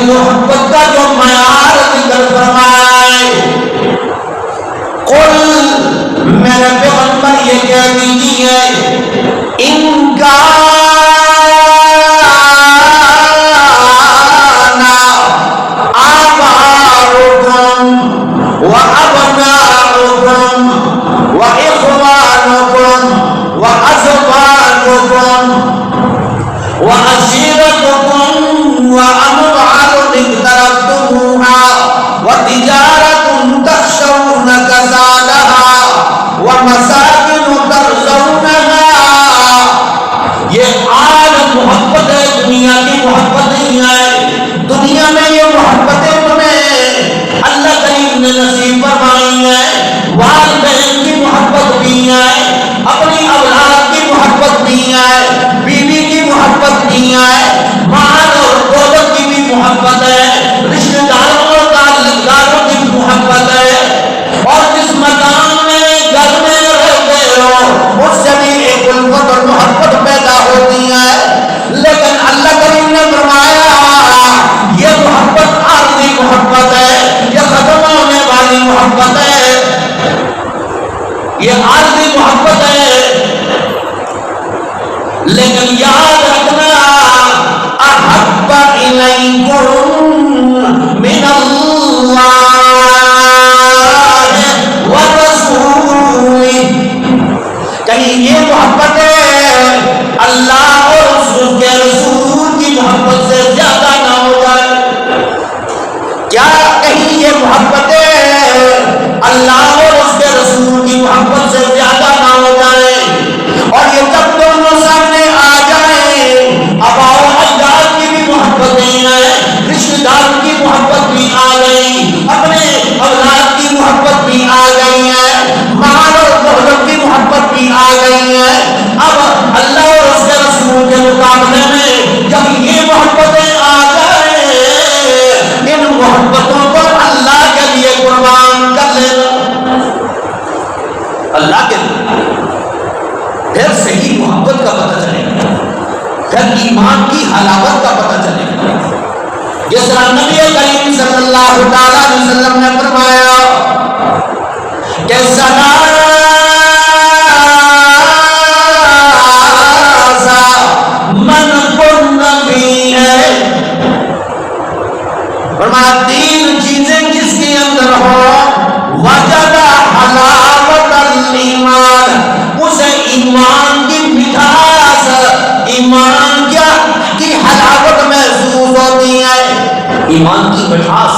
محبت کا جو معیار ذکر فرمائے، قل میرے پیغمبر یہ کہہ دیجیے ان کا ایمان کی حلاوت کا پتہ چلے گا. جس طرح نبی کریم صلی اللہ علیہ وسلم نے فرمایا کہ من کن بھی ہے، فرمایا تین چیزیں جس کے اندر ہو وجد حلاوت الایمان، اسے ایمان کی مٹھاس، ایمان کی حلاوت محسوس ہوتی ہے. ایمان کی مٹھاس،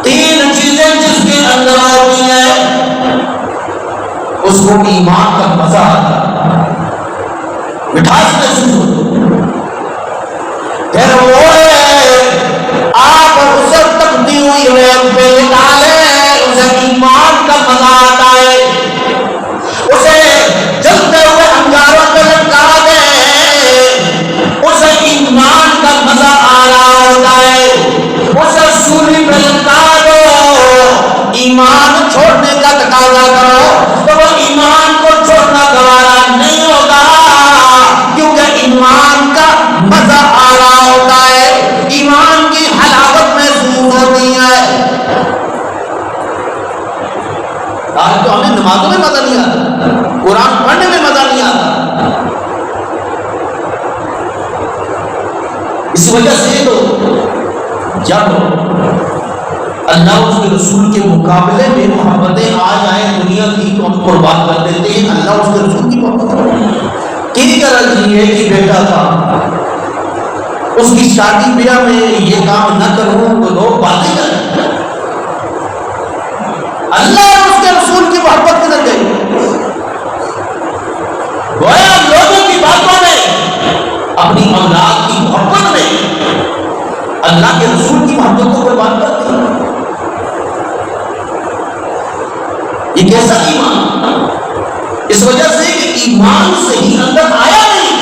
تین چیزیں جس کے اندر ہوتی ہیں اس کو ایمان کا مزہ آتا ہے، مٹھاس محسوس ہوتی ہے. پھر وہ آپ اسے تپتی ہوئی ریت پہ ڈالیں، اسے ایمان کا مزہ آتا ہے. اسے جلتے ہوئے انگاروں پہ لٹکا دیں، اسے ایمان کا مزہ آ رہا ہوتا ہے. اسے سولی پہ لٹکا دو، ایمان چھوڑنے کا تقاضا کرو تو وہ ایمان کو چھوڑنا گوارا نہیں ہوگا، کیونکہ ایمان کا مزہ آ رہا ہوتا ہے، ایمان کی حلاوت محسوس ہوتی ہے. آج تو ہمیں نمازوں میں مزہ نہیں آتا، قرآن پڑھنے میں مزہ نہیں آتا. اس وجہ سے تو جب اللہ اس کے رسول کے مقابلے میں محبتیں آ جائیں دنیا کی تو ہم قربان کر دیتے ہیں اللہ اس کے رسول کی محبت. کی غرض یہ ہے کہ بیٹا تھا، اس کی شادی بیاہ میں یہ کام نہ کروں تو لوگ باتیں کریں. اللہ اور اس کے رسول کی محبت کدھر گئی؟ گویا لوگوں کی باتوں میں، اپنی اولاد کی محبت میں اللہ کے رسول کی محبت کو قربان کر دی. یہ کیسا ایمان؟ اس وجہ سے کہ ایمان صحیح اندر آیا نہیں.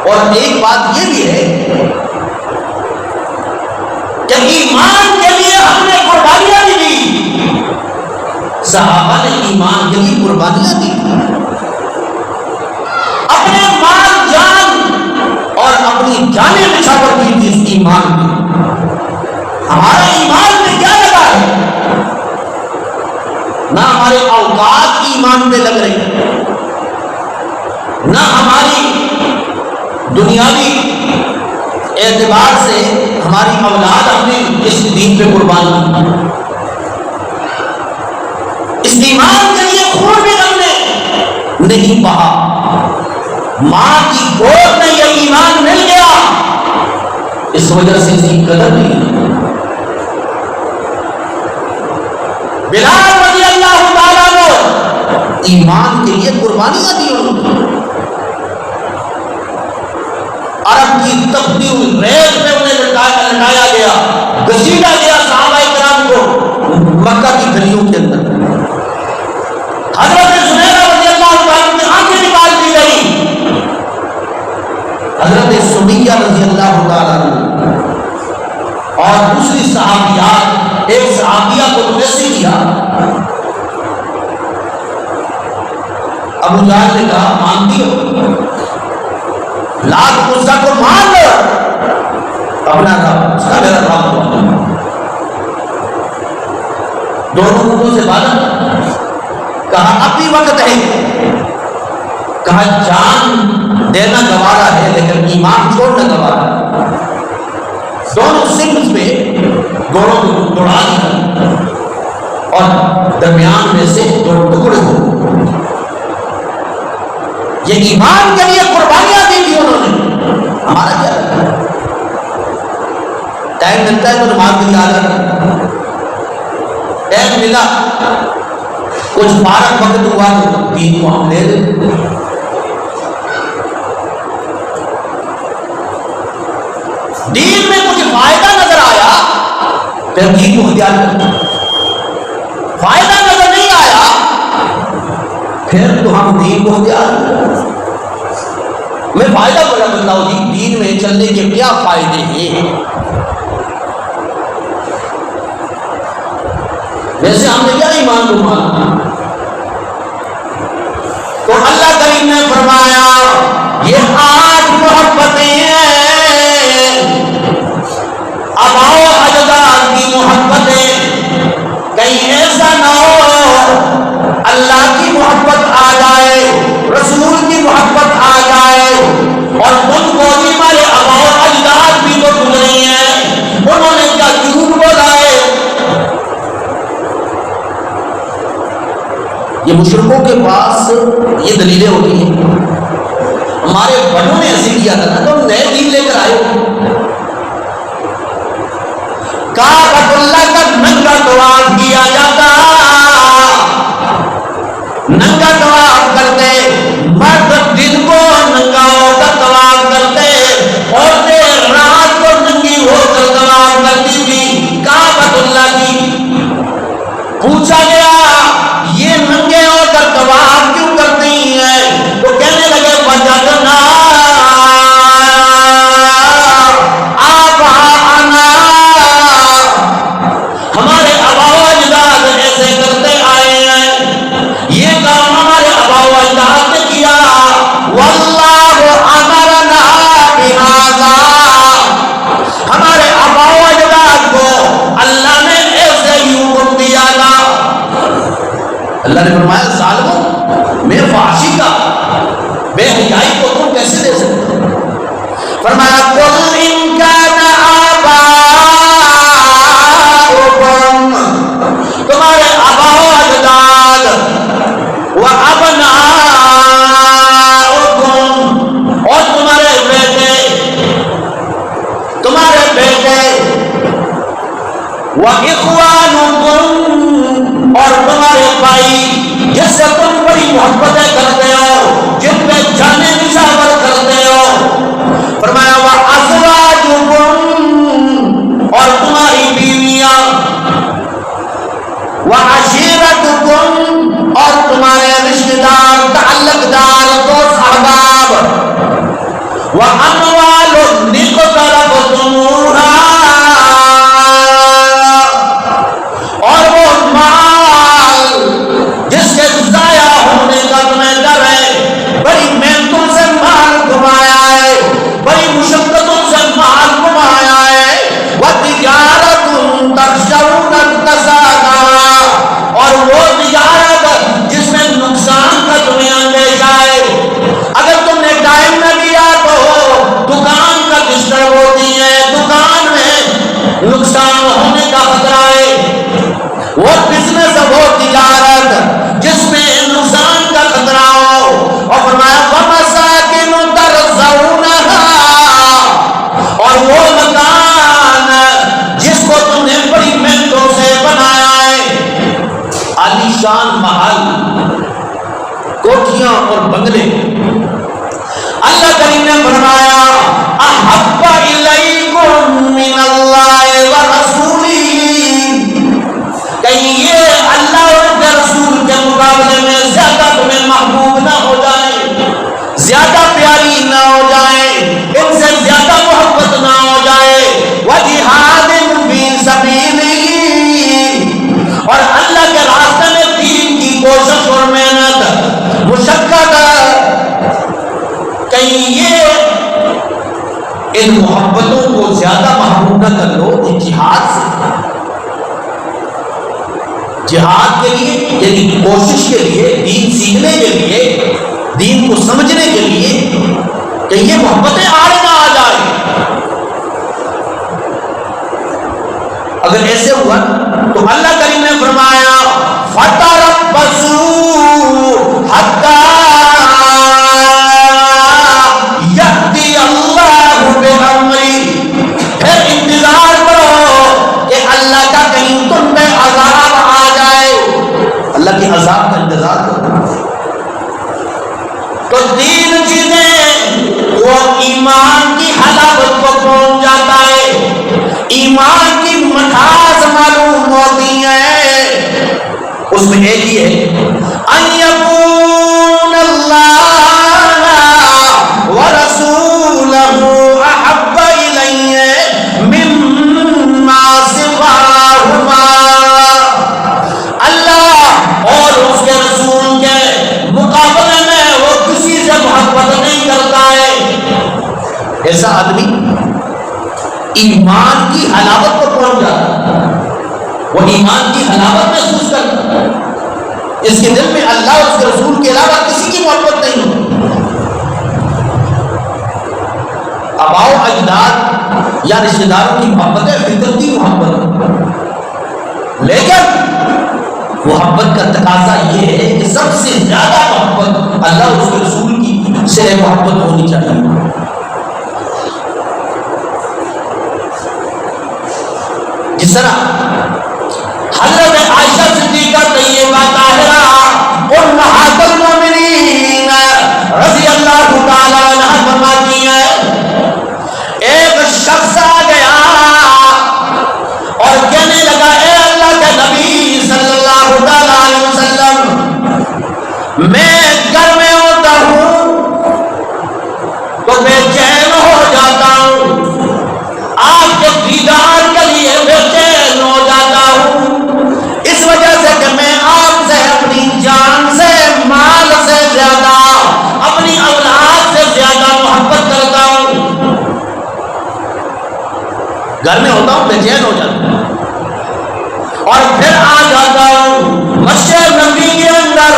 اور ایک بات یہ بھی ہے کہ ایمان کے لیے ہم نے قربانیاں بھی دی. صحابہ نے ایمان کے لیے قربانیاں دی، اپنے مال جان اور اپنی جانیں نچھاور کی تھی اس ایمان میں. ہمارا ایمان میں کیا لگا ہے؟ نہ ہمارے اوقات ایمان پہ لگ رہی ہے، نہ ہماری دنیاوی اعتبار سے ہماری اولاد ہم نے اس دین پہ قربان کی. اس ایمان کے لیے خون بھی ہم نے نہیں بہا. ماں کی گود میں یہ ایمان مل گیا، اس وجہ سے اس کی قدر نہیں. بلال رضی اللہ تعالیٰ نے ایمان کے لیے قربانیاں دی. عرب کی تپتی ہوئی ریت میں انہیں لٹایا گیا، گھسیٹا گیا صحابہ کرام کو مکہ کی گلیوں کے اندر. حضرت زبیر رضی اللہ تعالیٰ کی آنکھیں نکال دی گئی. حضرت سمیہ رضی اللہ تعالیٰ اور دوسری صحابیات، ایک صحابیہ کو تو ایسے کیا، ابو جہل نے کہا مانتی ہو؟ لات عزا کو مان لو، اپنا رب اس کا میرا رب ہوا. دونوں منہ سے بالا کہا اب بھی وقت ہے، کہا جان دینا گوارا ہے لیکن ایمان چھوڑنا گوارا ہے. دونوں سنگھ پہ دونوں کو توڑا دیا اور درمیان میں سے دو ٹکڑے ہو. یہ ایمان کے لیے قربانیاں دی تھی انہوں نے. ہمارا کیا ٹائم ملتا ہے تو نماز کے لیے آ جانا، ٹائم ملا کچھ فارغ وقت ہوا تو دین کو ہم لے لیں. دین میں کچھ فائدہ نظر آیا پھر دین کو اختیار کرنا، فائدہ نظر نہیں آیا پھر تو ہم دین کو اختیار کرنا. میں فائدہ بڑا بتاؤ جی، دین میں چلنے کے کیا فائدے ہیں؟ ویسے ہم نے کیا ایمان کو مانا؟ تو اللہ کریم نے فرمایا یہ 8 محبتیں ہیں، آباؤ اجداد کی محبتیں. کہیں ایسا نہ ہو اللہ کی محبت آ جائے، رسول کی محبت آ جائے اور تم کو بھی ہمارے آباؤ اجداد بھی تو گزرے ہیں، انہوں نے کیا جھوٹ بولا ہے. یہ مشرکوں کے پاس یہ دلیلیں ہوتی ہیں. ہمارے بڑوں نے ایسے کیا تھا نا تو ہم نئے دین لے کر آئے. کعبۃ اللہ کا ننگا طواف کیا جاتا، ننگا طواف کرتے، مرد دن کو ننگا ہو کر طواف کرتے، عورتیں رات کو ننگی ہو کر طواف کرتی تھی کعبۃ اللہ کی. پوچھا گیا یہ ننگے ہو کر طواف کیوں کرتی ہیں؟ تو کہنے لگے وجدنا آباءنا، ہمارے آباء و اجداد ایسے کرتے آئے ہیں، یہ کام ہمارے آباء و اجداد نے کیا. واللہ امرنا بہذا، ہمارے آباء و اجداد کو اللہ نے ایسے ہی حکم دیا تھا. اللہ نے فرمایا ظالموں، میں فحاشی کا بے حیائی کو تم کیسے دے سکتے ہو؟ فرمایا قل ان کان آباؤکم، تمہارے آباء و اجداد، و ابناؤکم، اور تمہارے بیٹے، و اخوانکم، اور تمہارے بھائی جس سے تم بڑی محبتیں کرتے ہو، جن پہ جانے نشاور کرتے ہو. فرمایا وازواجکم، اور تمہاری بیویاں، وعشیرتکم، اور تمہارے رشتہ دار، تعلق دار، دوست احباب، واموال اقترفتموها، اور بنگلے. اللہ کریم نے فرمایا احب الیکم من اللہ و رسولہ، کہیں یہ اللہ اور اس کے رسول کے مقابلے میں زیادہ تمہیں محبوب نہ ہو جائے، زیادہ پیاری نہ ہو جائے، ان سے زیادہ محبت نہ ہو جائے. وجہاد فی سبیلہ، اور اللہ کے راستے میں دین کی کوشش اور محنت مشقت، کہیں یہ ان محبتوں کو زیادہ محبوب نہ کر لو جہاد سے. جہاد کے لیے یعنی کوشش کے لیے، دین سیکھنے کے لیے، دین کو سمجھنے کے لیے، کہ یہ محبتیں آڑے نہ آ جائے. اگر ایسے ہوا تو اللہ کریم نے فرمایا فَتَرَبَّصُوا حَتَّى يَأْتِيَ اللَّهُ بِأَمْرِهِ، پھر انتظار کرو کہ اللہ کا کہیں تم پہ عذاب آ جائے. اللہ کے عذاب کا انتظار کرو. تو تین چیزیں وہ ایمان کی حلاوت کو پہنچ جاتا ہے، ایمان کی مٹھاس معلوم ہوتی ہے. اس میں ایک ہی ہے ان یکون اللہ ورسولہ احب الیہ مما سواہما، اللہ اور اس کے رسول کے مقابلے میں وہ کسی سے محبت نہیں کرتا ہے. ایسا آدمی ایمان کی حلاوت کو پہنچ جاتا ہے، وہ ایمان کی حلاوت محسوس کرتا ہے، اس کے دل میں اللہ اور اس کے رسول کے علاوہ کسی کی محبت نہیں ہوتی. آباء و اجداد یا رشتہ داروں کی محبت ہے، فطرتی محبت، لیکن محبت کا تقاضا یہ ہے کہ سب سے زیادہ محبت اللہ اور اس کے رسول کی سے محبت ہونی چاہیے. جس طرح حضرت عائشہ صدیقہ طیبہ طاہرہ امہات المؤمنین رضی اللہ تعالی عنہ فرماتی ہیں ایک شخص آ گیا اور کہنے لگا اے اللہ کے نبی صلی اللہ تعالی علیہ وسلم، میں گھر میں ہوتا ہوں تو بے چین ہو جاتا ہوں، آپ کے دیدار کے لیے بے چین ہو جاتا ہوں، اس وجہ سے کہ میں آپ سے اپنی جان سے، مال سے زیادہ، اپنی اولاد سے زیادہ محبت کرتا ہوں. گھر میں ہوتا ہوں بے چین ہو جاتا ہوں، اور پھر آ جاتا ہوں مسجد نبی کے اندر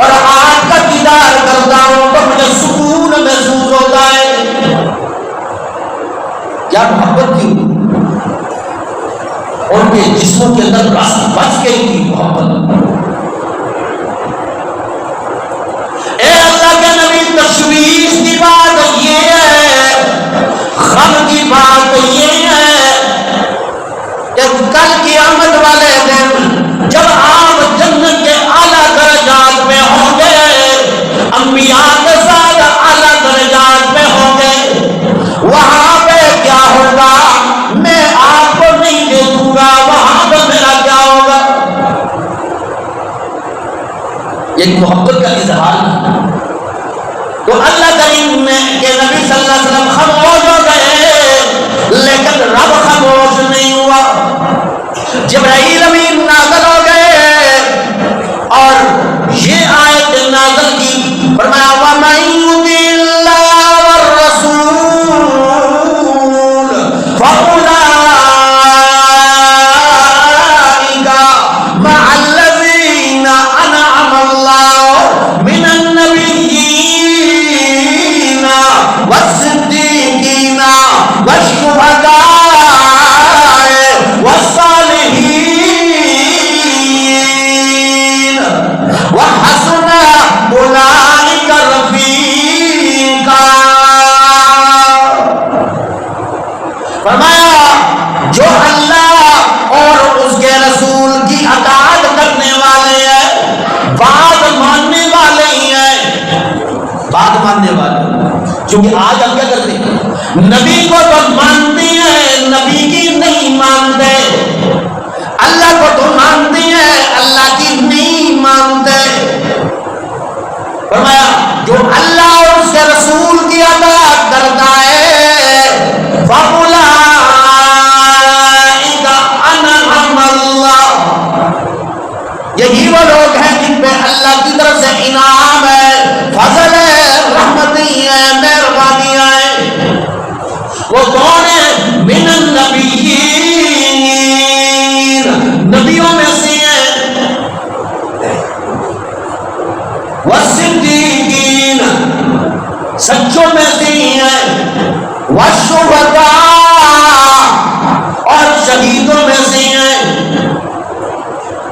اور آپ کا دیدار کرتا ہوں تو مجھے سکون محسوس ہوتا ہے. کیا محبت تھی ان کے جسموں کے اندر، رس بچ گئی تھی محبت. اے اللہ کے نبی، تشویش کی بات یہ ہے، غم کی بات یہ ہے کہ کل قیامت والے دن جب آپ جنت کے اعلیٰ درجات میں ہوں گے، انبیاء کے ساتھ اعلیٰ درجات میں ہوں گے، وہاں پہ کیا ہوگا میں آپ کو نہیں دیکھوں گا، وہاں پہ میرا کیا ہوگا؟ ایک محبت کا اظہار. تو اللہ کریم نے کہ نبی صلی اللہ علیہ وسلم خاموش ہو گئے، لیکن رب خاموش نہیں ہوا. جبرائیل امین نازل ہو گئے اور یہ آیت نازل کی، فرمایا وَمَن يُطِعِ اللَّهَ وَالرَّسُولَ فَأُولَٰئِكَ مَعَ الَّذِينَ أَنْعَمَ اللَّهُ مِنَ النَّبِيِّينَ وَالصِّدِّيقِينَ وَالشُّهَدَاءِ ماننے والے، کیونکہ آج ہم کیا کرتے ہیں، نبی کو تو مانتے ہیں، نبی کی نہیں مانتے، اللہ کو تو مانتے ہیں، اللہ کی نہیں مانتے۔ فرمایا جو اللہ اور اس کے رسول کی اطاعت کرتا ہے فَأُولَٰئِكَ أَنْعَمَ اللَّهُ، یہی وہ لوگ ہیں جن پہ اللہ کی طرف سے انعام ہے، فضل ہے، رحمتی ہے، مہربانیاں ہیں۔ وہ کون ہے؟ من النبیین، نبیوں میں سے ہیں، والصدیقین، سچوں میں سے ہیں، والشہداء، اور شہیدوں میں سے ہیں،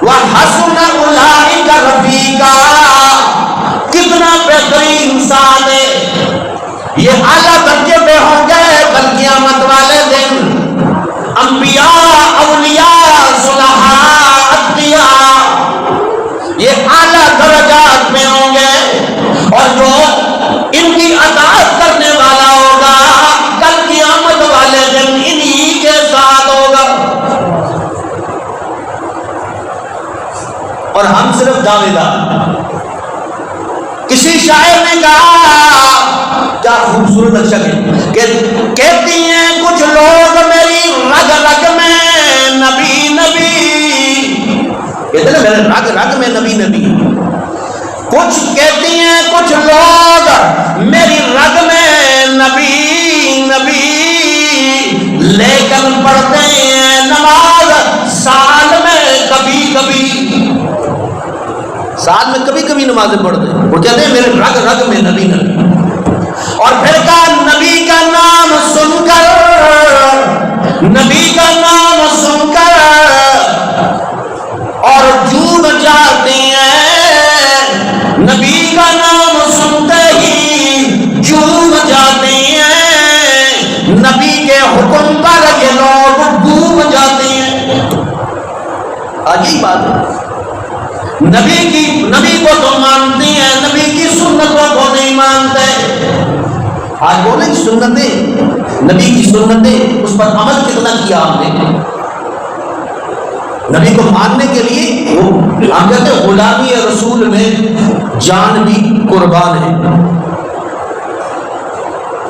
وحسن اولئک رفیقا، کتنا بہترین ساتھ ہے، یہ اعلیٰ درجے پہ ہوں گے کل قیامت والے دن، انبیاء، اولیاء، صلحاء، اتقیاء، یہ اعلیٰ درجات میں ہوں گے، اور جو ان کی اطاعت کرنے والا ہوگا کل قیامت والے دن انہی کے ساتھ ہوگا۔ اور ہم صرف دعوے دار۔ کسی شاعر نے کہا، کیا خوبصورت اچھا کہ کہتی ہیں کچھ لوگ میری رگ رگ میں نبی نبی، کہتے ہیں میرے رگ رگ میں نبی نبی، کچھ کہتی ہیں کچھ لوگ میری رگ میں نبی نبی، لیکن پڑھتے ہیں نماز سال میں کبھی کبھی، سال میں کبھی کبھی نمازیں پڑھتے ہیں، وہ کہتے ہیں میرے رگ رگ میں نبی نبی۔ اور پھر کہا نبی کا نام سن کر، نبی کا نام سن کر اور جھوم جاتے ہیں، نبی کا نام سنتے ہی جھوم جاتے ہیں، نبی کے حکم پر یہ لوگ ڈوب جاتے ہیں۔ آج یہی بات ہے، نبی کو تو مانتے ہیں، نبی کی سنتوں کو نہیں مانتے۔ آج بولے سنتیں، نبی کی سنتیں، اس پر عمل کتنا کیا آپ نے؟ نبی کو ماننے کے لیے ہم کہتے ہیں غلامی رسول میں جان بھی قربان ہے،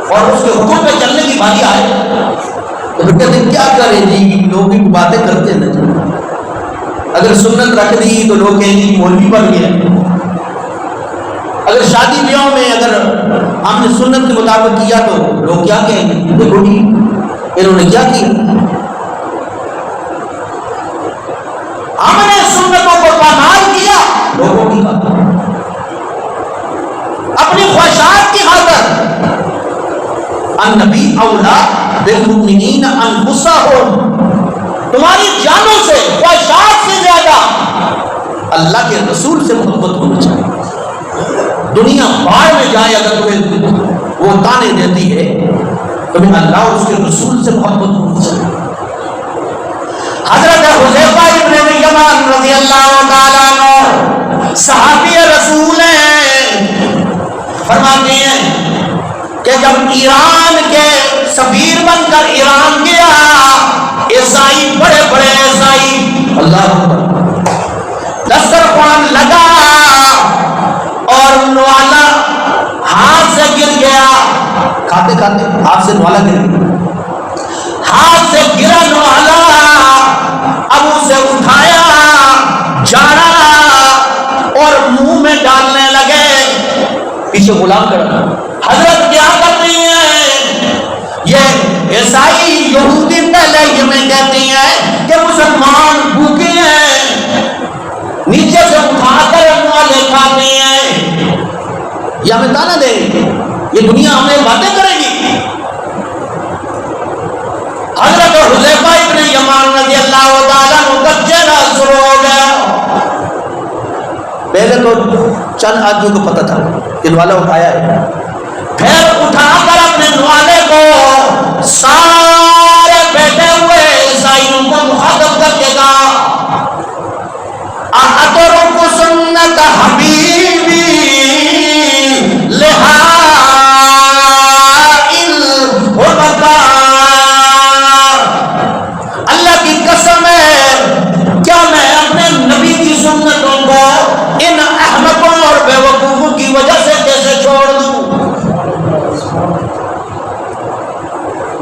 اور اس کے حکم پہ چلنے کی باری آئے تو پھر کہتے ہیں کیا کریں جی، لوگ بھی باتیں کرتے ہیں، اگر سنت رکھ دی تو لوگ کہیں گے مولوی بن گیا، اگر شادی بیاہوں میں اگر ہم نے سنت کے مطابق کیا تو لوگ کیا کہیں گے، دیکھو جی انہوں نے کیا کیا۔ ہم نے سنتوں کو پامال کیا لوگوں کی خاطر، اپنی خواہشات کی خاطر۔ النبی اولا بالمؤمنین انفسہم، تمہاری جانوں سے، خواہشات سے زیادہ اللہ کے رسول سے محبت ہونی چاہیے۔ دنیا باہر میں جائے اگر تمہیں وہ تانے دیتی ہے، تمہیں اللہ اور اس کے رسول سے محبت ہونی چاہیے۔ حضرت حذیفہ ابن یمان رضی اللہ تعالیٰ عنہ صحابی رسول ہیں، فرماتے ہیں کہ جب ایران کے سفیر بن کر ایران گیا، عیسائی بڑے بڑے عیسائی، اللہ اکبر، دسترخوان لگا اور نوالا ہاتھ سے گر گیا، کھاتے کھاتے ہاتھ سے نوالا گر گیا، ہاتھ سے گرا نوالا، اب اسے اٹھایا، جاڑا اور منہ میں ڈالنے لگے، پیچھے غلام کھڑا۔ حضرت کیا کر رہی ہیں؟ یہ عیسائی یہودی پہلے یہ میں کہتی ہیں کہ مسلمان بھوکے ہیں، نیچے سے اٹھا کر نوالے کھاتے ہیں، یہ ہمیں تانا دے گی، یہ دنیا ہمیں باتیں کرے گی۔ حضرت حذیفہ ابن یمان رضی اللہ تعالیٰ عنہ کا چہرہ شروع ہو گیا۔ پہلے تو چند آدمیوں کو پتہ تھا کہ نوالا اٹھایا ہے، پھر اٹھا کر اپنے نوالے کو سارے بیٹھے ہوئے عیسائیوں کو مخاطب کر کے کہا، اَتَرُكُ سُنَّتَ حَبِيبِي لِهَٰذَا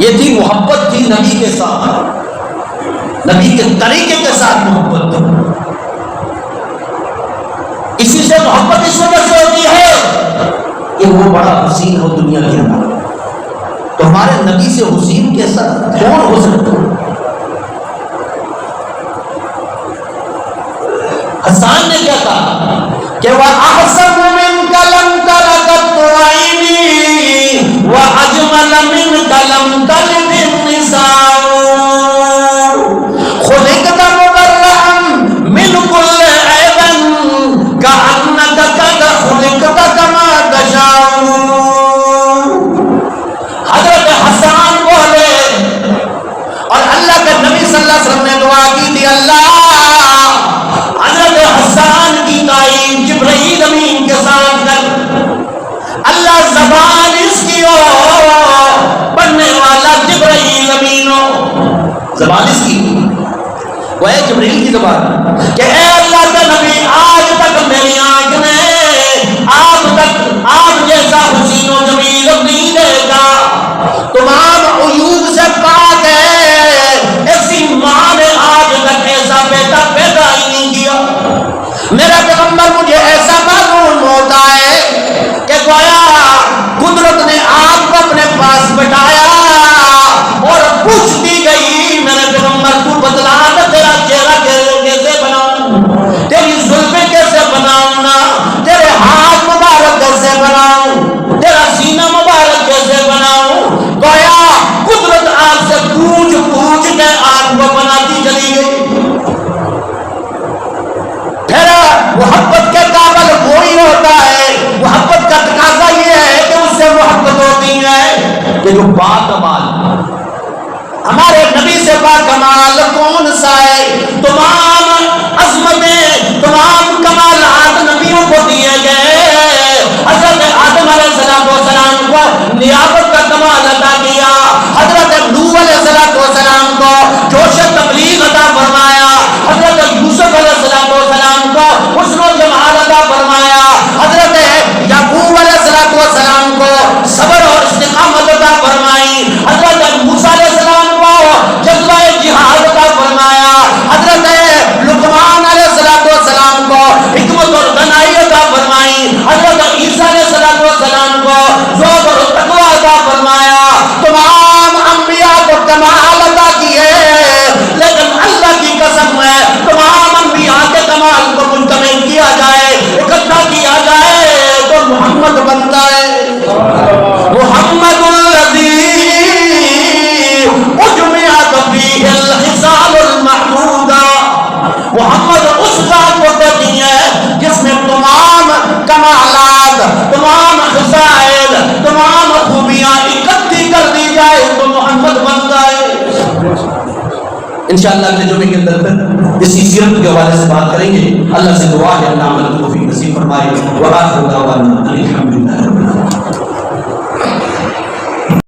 یہ تھی محبت، تھی نبی کے ساتھ، نبی کے طریقے کے ساتھ محبت تھی۔ اسی سے محبت اس وجہ سے ہوتی ہے کہ وہ بڑا حسین ہو دنیا کے اندر، تو ہمارے نبی سے حسین کے ساتھ کون ہو سکتا ہے؟ حسان نے کیا کہا کہ وَأَحْسَنُ مِنْكَ لَمْ تَرَ قَطُّ عَيْنِي وَأَجْمَلَ مِنْكَ لَمْ تَلِدِ النِّسَاءُ خُلِقْتَ مُبَرَّأً مِنْ كُلِّ عَيْبٍ كَأَنَّكَ قَدْ خُلِقْتَ كَمَا تَشَاءُ۔ حضرت حسان بولے اور اللہ کے نبی صلی اللہ علیہ وسلم نے دعا کی تھی، اللہ حضرت حسان کی تعین جبرائیل امین کے ساتھ کر، اللہ زبان اس کی ہو پڑھنے والا جبرائیل امین ہو، زبان اس کی وہ ہے جبرائیل کی زبان، کہ اے اللہ کا نبی آج تک میری آنکھ نے آپ جیسا حسین و جمیل نہیں دیکھا، تمام عیوب سے پاک ہے، ایسی ماں نے آج تک ایسا بیٹا پیدا ہی نہیں کیا۔ میرا پیغمبر مجھے ایسا معلوم ہوتا ہے کہ گویا قدرت نے آپ کو اپنے پاس بٹھایا اور پوچھتی گئی، میرے پیغمبر تو بتلا نا تیرا چہرہ کیسے بناؤں، تیری زلفیں کیسے بناؤں نا، تیرے ہاتھ مبارک کیسے بناؤں، تیرا سینہ مبارک کیسے بناؤں۔ گویا قدرت آپ سے پوچھ پوچھ کے آپ کو بناتی چلی گئی۔ پھر محبت کے قابل وہی ہوتا ہے، محبت کا تقاضا یہ ہے کہ اس سے محبت ہوتی ہے کہ جو باکمال، ہمارے نبی سے باکمال کون سا ہے؟ تمام عظمتیں، تمام کمالات نبیوں کو دیے گئے، حضرت آدم علیہ السلام کو نیابت کا کمال عطا کیا، حضرت نوح علیہ السلام کو جوش تبلیغ عطا فرمایا، حضرت یوسف علیہ السلام کو حسن و جمال عطا فرمایا، حضرت یعقوب علیہ السلام کو صبر اور استقامت عطا فرمائی، حضرت موسیٰ علیہ السلام کو جذبہ جہاد عطا فرمایا، حضرت لقمان علیہ السلام کو حکمت اور دانائی عطا فرمائی، حضرت عیسیٰ علیہ السلام کو ذوق اور تقویٰ عطا فرمایا، تمام انبیاء کو کمال عطا کیے، لیکن اللہ کی قسم ہے تمام انبیاء کے کمال کو منتقل کیا جائے، اکٹھا کیا جائے تو محمد بنتا ہے، محمد الذی اجمعت فیہ الخصال المحمودہ۔ محمد اس ذات کو کہتی ہے جس میں تمام کمالات، تمام خصائل، تمام خوبیاں اکٹھی کر دی جائے تو محمد بنتا ہے۔ انشاءاللہ اگلے جمعے کے اندر پھر اسی سیرت کے حوالے سے بات کریں گے۔ اللہ سے دعا ہے اللہ عمل توفیق نصیب فرمائے۔ وآخر دعوانا الحمدللہ۔